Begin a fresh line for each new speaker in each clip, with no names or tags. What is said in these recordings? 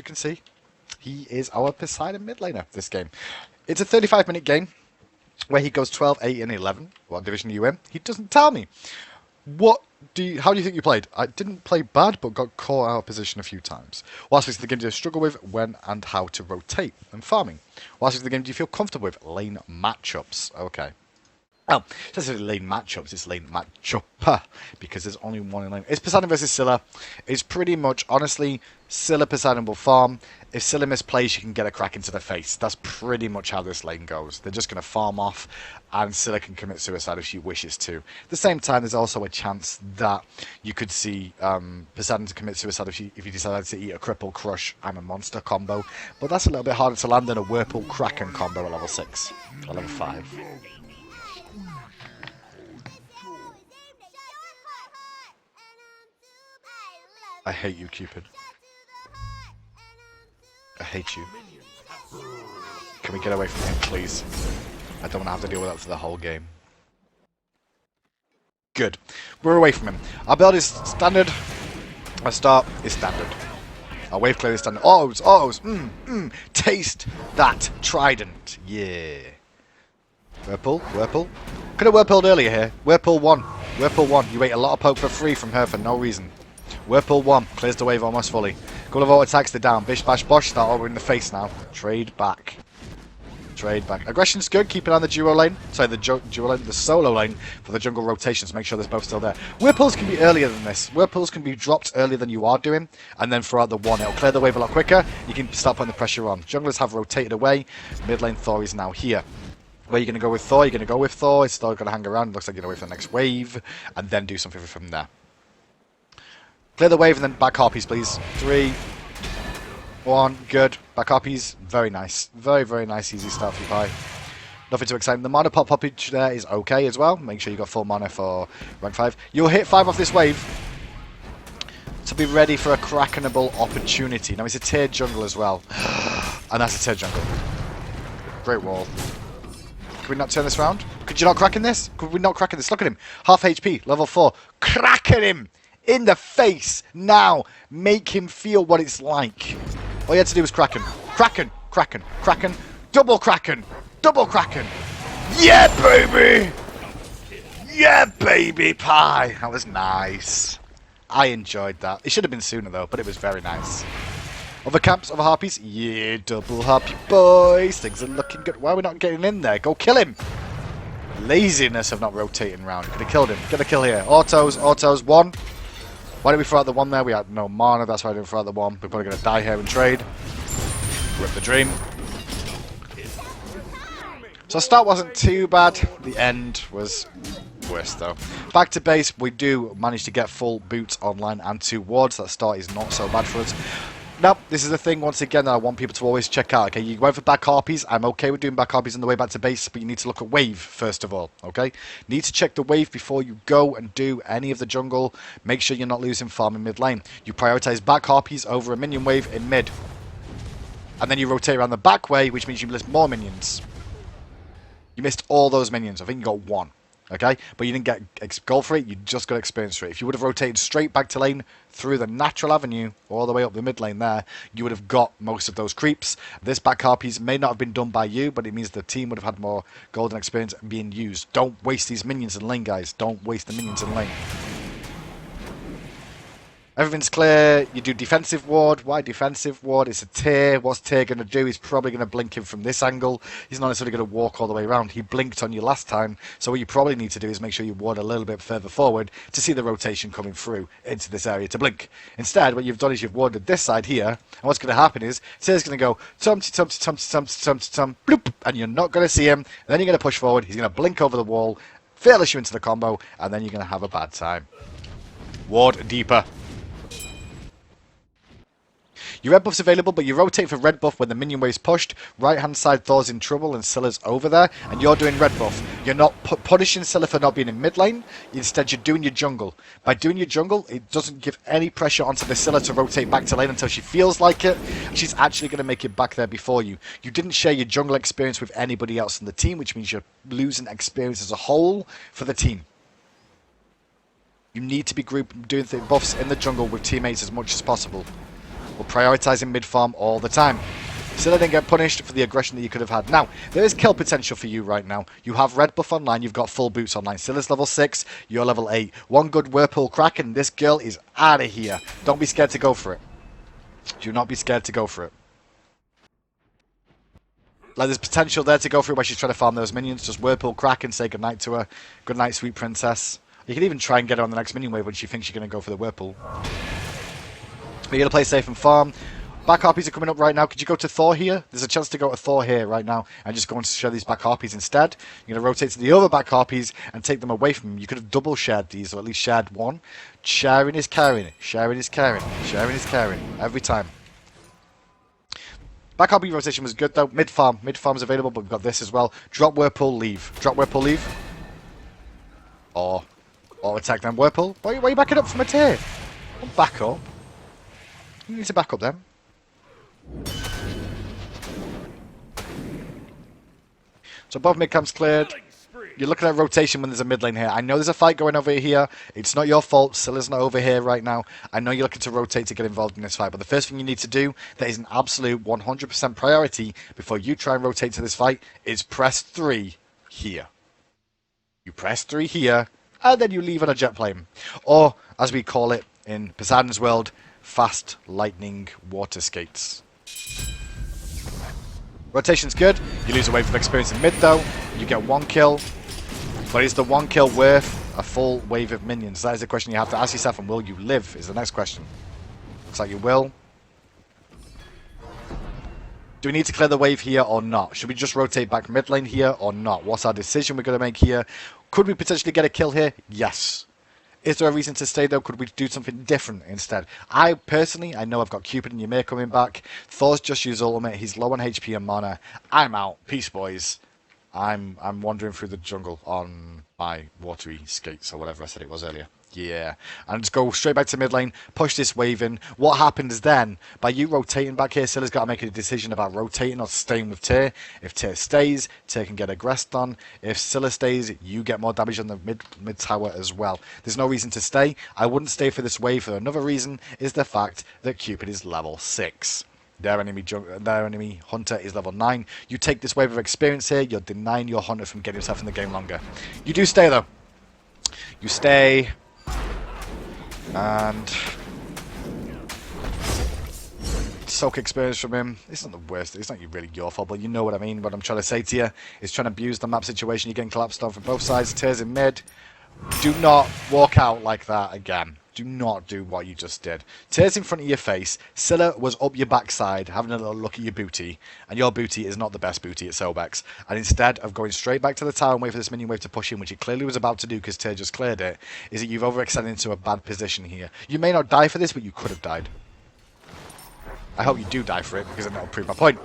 you can see, he is our Poseidon mid laner this game. It's a 35-minute game where he goes 12, 8, and 11. What division are you in? He doesn't tell me. How do you think you played? I didn't play bad, but got caught out of position a few times. What aspects of the game do you struggle with? When and how to rotate and farming? What aspects of the game do you feel comfortable with? Lane matchups. Okay. Oh, it's not necessarily lane matchups, it's lane matchup, because there's only one in lane. It's Poseidon versus Scylla. It's pretty much, honestly, Scylla Poseidon will farm. If Scylla misplays, you can get a crack into the face. That's pretty much how this lane goes. They're just going to farm off, and Scylla can commit suicide if she wishes to. At the same time, there's also a chance that you could see Poseidon to commit suicide if he decides to eat a Cripple, Crush, and a Monster combo. But that's a little bit harder to land than a Whirlpool Kraken combo at level 6 or level 5. I hate you, Cupid. I hate you. Can we get away from him, please? I don't want to have to deal with that for the whole game. Good. We're away from him. Our build is standard. Our start is standard. Our wave clear is standard. Autos. Taste that trident. Yeah. Whirlpool. Could have Whirlpooled earlier here. Whirlpool 1. You ate a lot of poke for free from her for no reason. Whirlpool 1 clears the wave almost fully. Couple of auto attacks, they're down. Bish bash bosh, start over in the face now. Trade back. Aggression's good, keep it on the duo lane. Sorry, the solo lane for the jungle rotations. Make sure there's both still there. Whirlpools can be earlier than this. Whirlpools can be dropped earlier than you are doing, and then throughout the one, it'll clear the wave a lot quicker. You can start putting the pressure on. Junglers have rotated away. Mid lane Thor is now here. Where are you going to go with Thor? You're going to go with Thor. It's still going to hang around. Looks like you're going to wait for the next wave, and then do something from there. Clear the wave and then back harpies, please. 3, 1, good. Back harpies, very nice. Very, very nice, easy start for you, Pie. Nothing too exciting. The mana pop poppage there is okay as well. Make sure you got full mana for rank 5. You'll hit 5 off this wave to be ready for a crackenable opportunity. Now, it's a tiered jungle as well. And that's a tiered jungle. Great wall. Can we not turn this round? Could you not crack in this? Could we not crack in this? Look at him. Half HP, level 4. Cracking him! In the face! Now! Make him feel what it's like. All you had to do was Kraken. Kraken! Double Kraken! Yeah, baby! Yeah, baby pie! That was nice. I enjoyed that. It should have been sooner, though, but it was very nice. Other camps, other harpies? Yeah, double harpy boys. Things are looking good. Why are we not getting in there? Go kill him! Laziness of not rotating around. Could have killed him. Get a kill here. Autos. 1. Why did we throw out the 1 there? We had no mana, that's why I didn't throw out the 1. We're probably going to die here and trade. Rip the dream. So start wasn't too bad. The end was worse though. Back to base, we do manage to get full boots online and 2 wards. That start is not so bad for us. Now, this is the thing, once again, that I want people to always check out. Okay, you went for back harpies. I'm okay with doing back harpies on the way back to base, but you need to look at wave, first of all, okay? Need to check the wave before you go and do any of the jungle. Make sure you're not losing farm in mid lane. You prioritize back harpies over a minion wave in mid. And then you rotate around the back way, which means you miss more minions. You missed all those minions. I think you got 1. Okay, but you didn't get gold for it, you just got experience for it. If you would have rotated straight back to lane through the natural avenue, all the way up the mid lane there, you would have got most of those creeps. This back harpies may not have been done by you, but it means the team would have had more golden experience being used. Don't waste these minions in lane, guys. Don't waste the minions in lane. Everything's clear. You do defensive ward. Why defensive ward? It's a tier. What's tier going to do? He's probably going to blink him from this angle. He's not necessarily going to walk all the way around. He blinked on you last time. So what you probably need to do is make sure you ward a little bit further forward to see the rotation coming through into this area to blink. Instead, what you've done is you've warded this side here. And what's going to happen is tier's going to go tum bloop, and you're not going to see him. And then you're going to push forward. He's going to blink over the wall, fearless you into the combo, and then you're going to have a bad time. Ward deeper. Your red buff's available, but you rotate for red buff when the minion wave's pushed. Right hand side Thor's in trouble and Scylla's over there, and you're doing red buff. You're not punishing Scylla for not being in mid lane. Instead, you're doing your jungle. By doing your jungle, it doesn't give any pressure onto the Scylla to rotate back to lane until she feels like it. She's actually going to make it back there before you. You didn't share your jungle experience with anybody else in the team, which means you're losing experience as a whole for the team. You need to be doing buffs in the jungle with teammates as much as possible. were prioritising mid-farm all the time. Scylla didn't get punished for the aggression that you could have had. Now, there is kill potential for you right now. You have red buff online, you've got full boots online. Scylla's level 6, you're level 8. One good Whirlpool Kraken, this girl is out of here. Don't be scared to go for it. Do not be scared to go for it. Like, there's potential there to go for it while she's trying to farm those minions. Just Whirlpool Kraken, say goodnight to her. Good night, sweet princess. You can even try and get her on the next minion wave when she thinks you're going to go for the Whirlpool. But you're going to play safe and farm. Back harpies are coming up right now. Could you go to Thor here? There's a chance to go to Thor here right now and just go and share these back harpies instead. You're going to rotate to the other back harpies and take them away from him. You could have double shared these, or at least shared one. Sharing is carrying. Sharing is carrying. Sharing is carrying. Every time. Back harpy rotation was good though. Mid-farm. Mid-farm is available, but we've got this as well. Drop Whirlpool, leave. Drop Whirlpool, leave. Or attack them. Whirlpool. Why are you backing up from a tier? Don't back up. You need to back up then. So above mid camp's cleared. You're looking at rotation when there's a mid lane here. I know there's a fight going over here. It's not your fault. Scylla's not over here right now. I know you're looking to rotate to get involved in this fight, but the first thing you need to do that is an absolute 100% priority before you try and rotate to this fight is press 3 here. You press 3 here, and then you leave on a jet plane. Or, as we call it in Poseidon's world, fast lightning water skates. Rotation's good. You lose a wave of experience in mid though. You get 1 kill. But is the 1 kill worth a full wave of minions? That is the question you have to ask yourself, and will you live is the next question. Looks like you will. Do we need to clear the wave here or not? Should we just rotate back mid lane here or not? What's our decision we're going to make here? Could we potentially get a kill here? Yes. Is there a reason to stay though? Could we do something different instead? I personally, I know I've got Cupid and Ymir coming back. Thor's just used ultimate. He's low on HP and mana. I'm out. Peace, boys. I'm wandering through the jungle on my watery skates or whatever I said it was earlier. Yeah, and just go straight back to mid lane, push this wave in. What happens then? By you rotating back here, Scylla's got to make a decision about rotating or staying with Tyr. If Tyr stays, Tyr can get aggressed on. If Scylla stays, you get more damage on the mid tower as well. There's no reason to stay. I wouldn't stay for this wave for another reason, is the fact that Cupid is level 6. Their enemy hunter is level 9. You take this wave of experience here, you're denying your hunter from getting himself in the game longer. You do stay though. You stay. And soak experience from him. It's not the worst. It's not really your fault, but you know what I mean. What I'm trying to say to you is trying to abuse the map situation. You're getting collapsed on from both sides. Tears in mid. Do not walk out like that again. Do not do what you just did. Tears in front of your face. Scylla was up your backside having a little look at your booty. And your booty is not the best booty at Sobex. And instead of going straight back to the tower and wait for this minion wave to push in, which it clearly was about to do because Tear just cleared it, is that you've overextended into a bad position here. You may not die for this, but you could have died. I hope you do die for it because then that'll prove my point.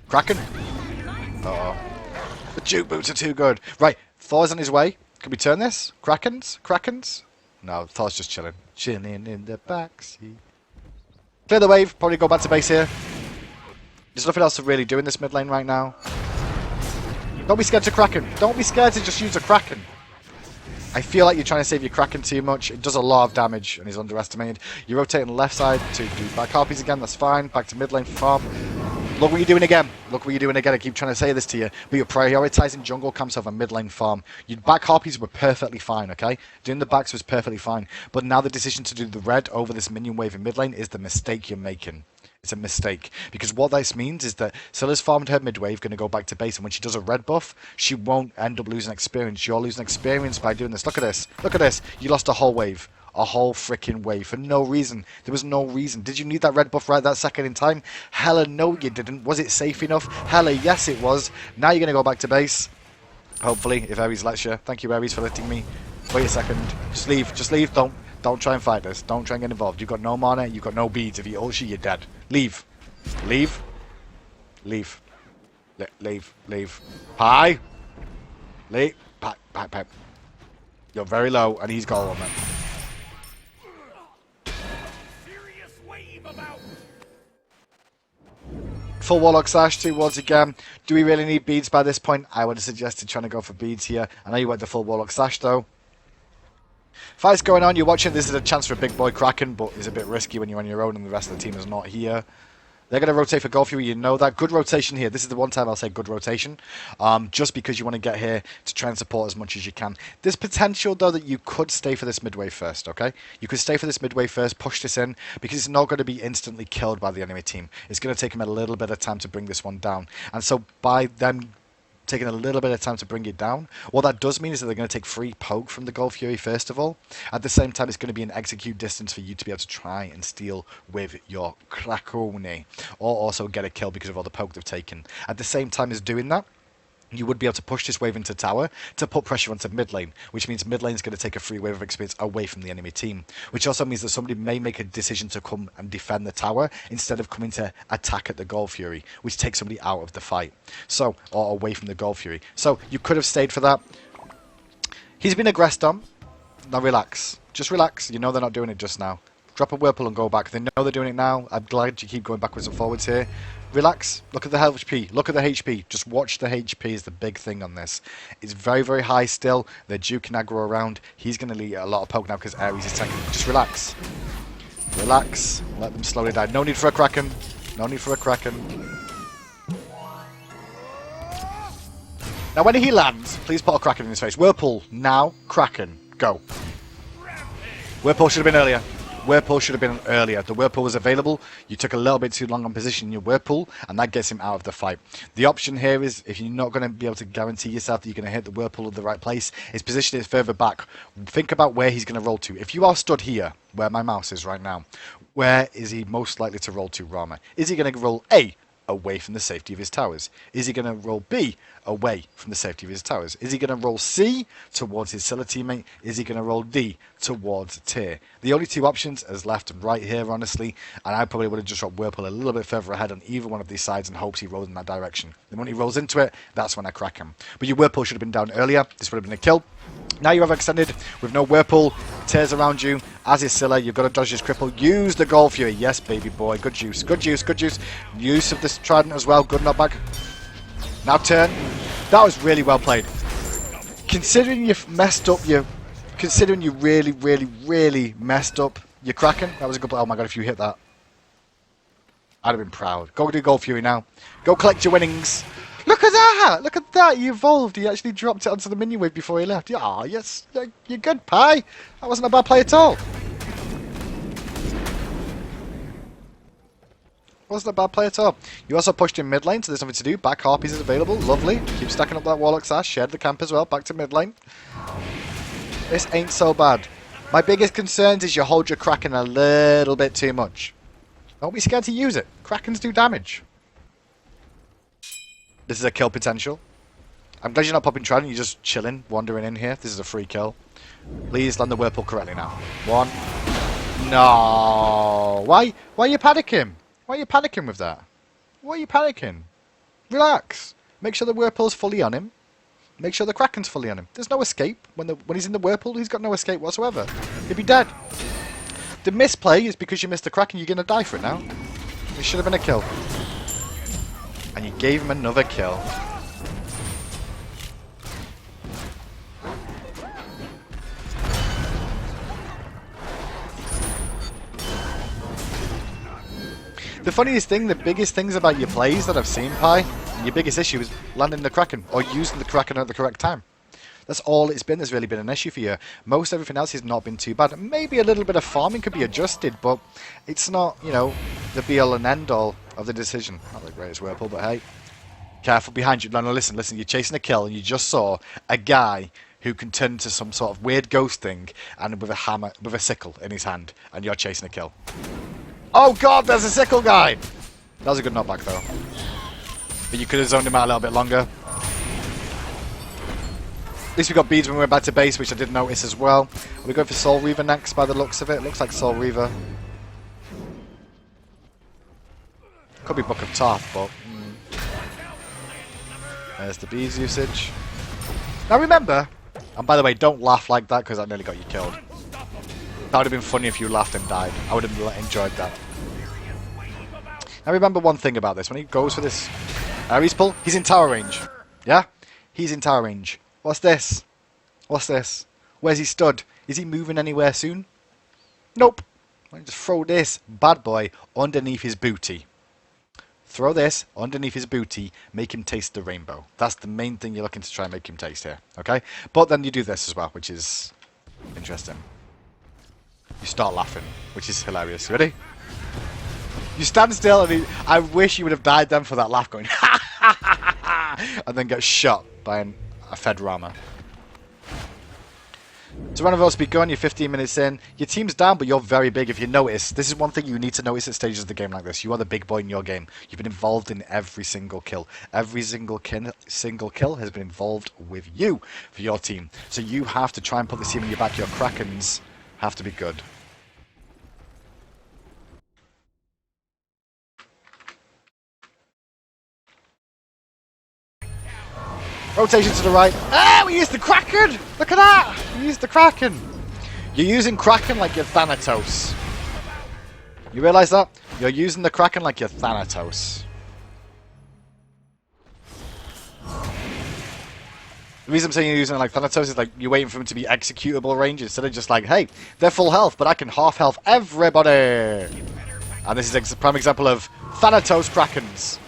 Kraken? Uh-oh. The juke boots are too good. Right, Thor's on his way. Can we turn this? Krakens? Krakens? No, Thor's just chilling. Chilling in the backseat. Clear the wave. Probably go back to base here. There's nothing else to really do in this mid lane right now. Don't be scared to Kraken. Don't be scared to just use a Kraken. I feel like you're trying to save your Kraken too much. It does a lot of damage and is underestimated. You're rotating the left side to do back harpies again. That's fine. Back to mid lane for farm. Look what you're doing again. Look what you're doing again. I keep trying to say this to you. But you're prioritising jungle camps over mid lane farm. Your back harpies were perfectly fine, okay? Doing the backs was perfectly fine. But now the decision to do the red over this minion wave in mid lane is the mistake you're making. It's a mistake. Because what this means is that Scylla's farmed her mid wave, going to go back to base. And when she does a red buff, she won't end up losing experience. You're losing experience by doing this. Look at this. Look at this. You lost a whole wave. A whole freaking wave for no reason. There was no reason. Did you need that red buff right that second in time? Hella no you didn't. Was it safe enough? Hella yes it was. Now you're going to go back to base. Hopefully, if Ares lets you. Thank you Ares for letting me. Wait a second. Just leave. Just leave. Don't try and fight this. Don't try and get involved. You've got no mana. You've got no beads. If you ult she, you're dead. Leave. Leave. Leave. Leave. Leave. Hi. Leave. Pipe. You're very low and he's got one. Full Warlock Sash, 2 wards again. Do we really need beads by this point? I would have suggested trying to go for beads here. I know you went the full Warlock Sash though. Fight's going on, you're watching. This is a chance for a big boy Kraken, but it's a bit risky when you're on your own and the rest of the team is not here. They're going to rotate for Golf Fury, you know that. Good rotation here. This is the one time I'll say good rotation. Just because you want to get here to try and support as much as you can. There's potential, though, that you could stay for this midway first, okay? You could stay for this midway first, push this in, because it's not going to be instantly killed by the enemy team. It's going to take them a little bit of time to bring this one down. And so by them taking a little bit of time to bring it down, what that does mean is that they're going to take free poke from the Golf Fury first of all. At the same time, it's going to be an execute distance for you to be able to try and steal with your Krakone, or also get a kill because of all the poke they've taken. At the same time as doing that, you would be able to push this wave into tower to put pressure onto mid lane, which means mid lane is going to take a free wave of experience away from the enemy team, which also means that somebody may make a decision to come and defend the tower instead of coming to attack at the Golf Fury, which takes somebody out of the fight, so, or away from the Golf Fury. So you could have stayed for that. He's been aggressed on. Now relax. Just relax. You know they're not doing it just now. Drop a Whirlpool and go back. They know they're doing it now. I'm glad you keep going backwards and forwards here. Relax. Look at the HP. Look at the HP. Just watch the HP is the big thing on this. It's very, very high still. They're duking aggro around. He's going to lead a lot of poke now because Ares is taking. Just relax. Relax. Let them slowly die. No need for a Kraken. No need for a Kraken. Now when he lands, please put a Kraken in his face. Whirlpool. Now. Kraken. Go. Whirlpool should have been earlier. Whirlpool should have been earlier. The Whirlpool was available. You took a little bit too long on position in your Whirlpool, and that gets him out of the fight. The option here is, if you're not going to be able to guarantee yourself that you're going to hit the Whirlpool at the right place, is position it further back. Think about where he's going to roll to. If you are stood here, where my mouse is right now, where is he most likely to roll to, Rama? Is he going to roll A, away from the safety of his towers? Is he going to roll B, away from the safety of his towers? Is he going to roll C, towards his Scylla teammate? Is he going to roll D, towards Tyr? The only two options is left and right here, honestly, and I probably would have just dropped Whirlpool a little bit further ahead on either one of these sides and hopes he rolls in that direction. And when he rolls into it, that's when I crack him. But your Whirlpool should have been down earlier. This would have been a kill. Now you have extended with no Whirlpool. Tears around you, as is Scylla. You've got to dodge his cripple. Use the Golf Fury. Yes, baby boy. Good juice. Good juice. Good juice. Use of this Trident as well. Good knockback. Now turn. That was really well played. Considering you've messed up your... Considering you really, really, really messed up your Kraken. That was a good play. Oh my god, if you hit that. I'd have been proud. Go do Golf Fury now. Go collect your winnings. Look at that! Look at that! He evolved. He actually dropped it onto the minion wave before he left. Yeah, yes. You're good, Pie. That wasn't a bad play at all. Wasn't a bad play at all. You also pushed in mid lane, so there's nothing to do. Back Harpies is available. Lovely. Keep stacking up that Warlock's Ash. Shared the camp as well. Back to mid lane. This ain't so bad. My biggest concerns is you hold your Kraken a little bit too much. Don't be scared to use it. Krakens do damage. This is a kill potential. I'm glad you're not popping Trident. You're just chilling, wandering in here. This is a free kill. Please land the Whirlpool correctly now. One. No. Why are you panicking? Why are you panicking with that? Why are you panicking? Relax. Make sure the Whirlpool's fully on him. Make sure the Kraken's fully on him. There's no escape. When he's in the Whirlpool, he's got no escape whatsoever. He'll be dead. The misplay is because you missed the Kraken, you're going to die for it now. It should have been a kill. And you gave him another kill. The funniest thing, the biggest things about your plays that I've seen, Pi, and your biggest issue is landing the Kraken, or using the Kraken at the correct time. That's all it's been. There's really been an issue for you. Most everything else has not been too bad. Maybe a little bit of farming could be adjusted, but it's not, you know, the be-all and end-all of the decision. Not the greatest Whirlpool, but hey. Careful behind you. No, listen. You're chasing a kill, and you just saw a guy who can turn into some sort of weird ghost thing, and with a hammer, with a sickle in his hand, and you're chasing a kill. Oh god, there's a sickle guy! That was a good knockback, though. But you could have zoned him out a little bit longer. At least we got beads when we went back to base, which I did notice as well. Are we going for Soul Reaver next by the looks of it? Looks like Soul Reaver. Could be Book of Tarth, but... There's the bees usage. Now remember, and by the way, don't laugh like that because that nearly got you killed. That would have been funny if you laughed and died. I would have enjoyed that. Now remember one thing about this. When he goes for this Ares pull, he's in tower range. Yeah? He's in tower range. What's this? What's this? Where's he stood? Is he moving anywhere soon? Nope. I just throw this bad boy underneath his booty. Throw this underneath his booty, make him taste the rainbow. That's the main thing you're looking to try and make him taste here, okay? But then you do this as well, which is interesting. You start laughing, which is hilarious. Ready? You stand still, and I wish you would have died then for that laugh going, ha ha ha ha, and then get shot by a Fed Rama. So round of us begun, you're 15 minutes in. Your team's down, but you're very big. If you notice, this is one thing you need to notice at stages of the game like this. You are the big boy in your game. You've been involved in every single kill. Every single kill has been involved with you for your team. So you have to try and put this team in your back. Your Krakens have to be good. Rotation to the right. Ah, we used the Kraken! Look at that! We used the Kraken! You're using Kraken like you're Thanatos. You realise that? You're using the Kraken like you're Thanatos. The reason I'm saying you're using it like Thanatos is like you're waiting for them to be executable range instead of just like, hey, they're full health, but I can half health everybody! And this is a prime example of Thanatos Krakens.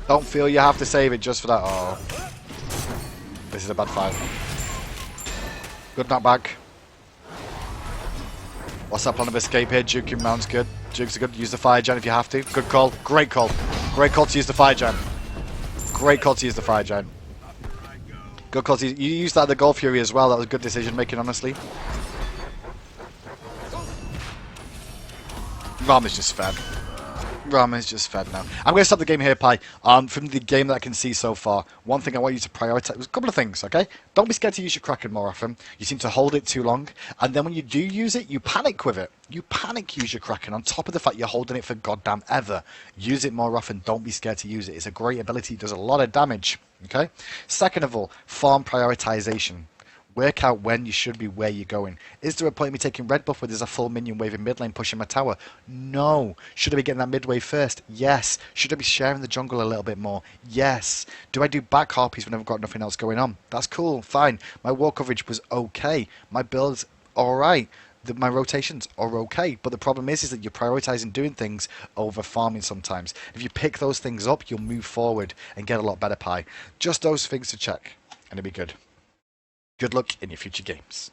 Don't feel you have to save it just for that. Oh. This is a bad fight. Good knockback. What's that plan of escape here? Juking round's good. Jukes are good. Use the fire gen if you have to. Good call. Great call. Great call to use the fire gen. Great call to use the fire gen. Good call to use. You used that at the Gold Fury as well. That was good decision making, honestly. Ram is just fed. Ram is just fed now. I'm going to stop the game here, Pi. From the game that I can see so far, one thing I want you to prioritize was a couple of things, okay? Don't be scared to use your Kraken more often. You seem to hold it too long. And then when you do use it, you panic with it. You panic use your Kraken on top of the fact you're holding it for goddamn ever. Use it more often. Don't be scared to use it. It's a great ability. It does a lot of damage, okay? Second of all, farm prioritization. Work out when you should be where you're going. Is there a point in me taking red buff where there's a full minion wave in mid lane pushing my tower? No. Should I be getting that mid wave first? Yes. Should I be sharing the jungle a little bit more? Yes. Do I do back harpies when I've got nothing else going on? That's cool. Fine. My wall coverage was okay. My build's alright. My rotations are okay. But the problem is that you're prioritizing doing things over farming sometimes. If you pick those things up, you'll move forward and get a lot better, Pi. Just those things to check, and it'll be good. Good luck in your future games.